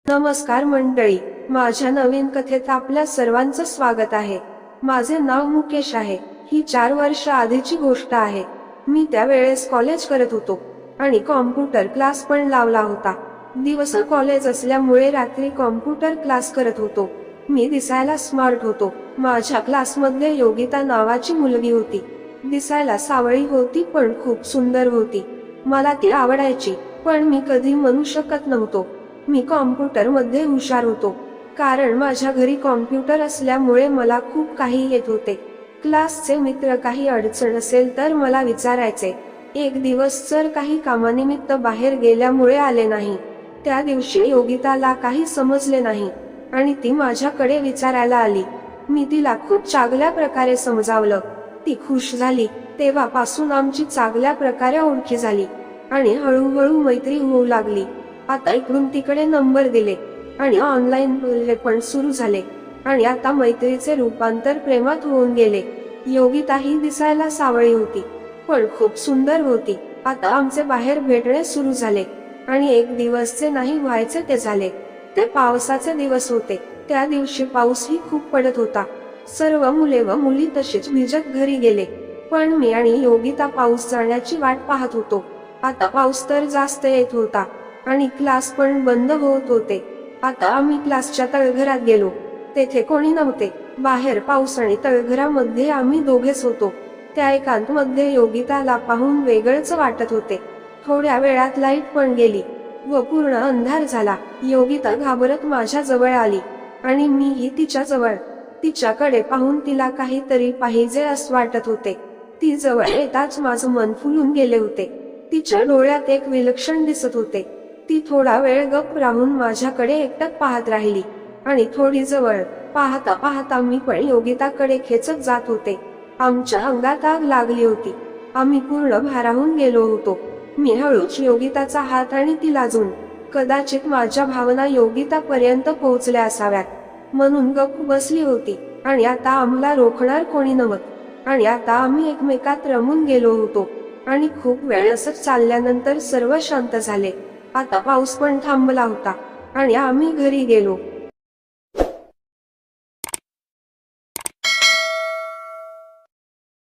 नमस्कार मंडळी, माझ्या नवीन कथेत आपल्या सर्वांचं स्वागत आहे। माझे नाव मुकेश आहे। ही 4 वर्ष आधीची गोष्ट आहे। मी त्यावेळेस कॉलेज करत होतो आणि कॉम्प्युटर क्लास पण लावला होता। दिवस कॉलेज असल्यामुळे रात्री कॉम्प्युटर क्लास करत होतो। मी दिसायला स्मार्ट होतो। माझ्या क्लासमध्ये योगिता नावाची मुलगी होती। दिसायला सावळी होती पण खूप सुंदर होती। मला ती आवडायची, पण मी कधी म्हणू शकत नव्हतो। मी कॉम्प्युटर मध्ये हुशार होतो, कारण माझ्या घरी कॉम्प्युटर असल्यामुळे मला खूप काही येत होते। क्लासचे मित्र काही अडचण असेल तर मला विचारायचे। एक दिवस सर काही कामानिमित्त बाहेर गेल्यामुळे आले नाही। त्या दिवशी योगिताला काही समजले नाही आणि ती माझ्याकडे विचारायला आली। मी तिला खूप चांगल्या प्रकारे समजावलं। ती खुश झाली। तेव्हापासून आमची चांगल्या प्रकारे ओळख झाली आणि हळूहळू मैत्री होऊ लागली। आता इकडून तिकडे नंबर दिले आणि ऑनलाईन बोलणे पण सुरू झाले आणि आता मैत्रीचे रूपांतर प्रेमात होऊन गेले। योगिता ही दिसायला सावळी होती, पण खूप सुंदर होती। आता आमचे बाहेर भेटणे सुरू झाले आणि एक दिवसचे नाही व्हायचे ते झाले। ते पावसाचे दिवस होते। त्या दिवशी पाऊसही खूप पडत होता। सर्व मुले व मुली तसेच भिजत घरी गेले, पण मी आणि योगिता पाऊस जाण्याची वाट पाहत होतो। आता पाऊस तर जास्त येत होता आणि क्लास पण बंद होत होते। आता आम्ही क्लासच्या तळघरात गेलो। तेथे कोणी नव्हते। बाहेर पाऊस आणि तळघरामध्ये आम्ही दोघेच होतो। त्या एकांत मध्ये योगिताला पाहून वेगळंच वाटत होते। थोड्या वेळात लाईट पण गेली व पूर्ण अंधार झाला। योगिता घाबरत माझ्या जवळ आली आणि मीही तिच्या जवळ। तिच्याकडे पाहून तिला काहीतरी पाहिजे असं वाटत होते। ती जवळ येताच माझं मन फुलून गेले होते। तिच्या डोळ्यात एक विलक्षण दिसत होते। ती थोडा वेळ गप्प राहून माझ्याकडे एकटक पाहत राहिली आणि थोडी जवळ पाहता पाहता मी पण योगिताकडे खेचत जात होते। आमच्या अंगात आग लागली होती। आम्ही पूर्ण भारावून गेलो होतो। मी हळूच योगिताचा हात आणि ती लाजून, कदाचित माझ्या भावना योगितापर्यंत पोहोचल्या असाव्यात म्हणून गप्प बसली होती आणि आता आम्हाला रोखणार कोणी नव्हतं आणि आता आम्ही एकमेकात रमून गेलो होतो आणि खूप वेळ असंच चालल्यानंतर सर्व शांत झाले। आता पाऊस पण थांबला होता आणि आम्ही घरी गेलो।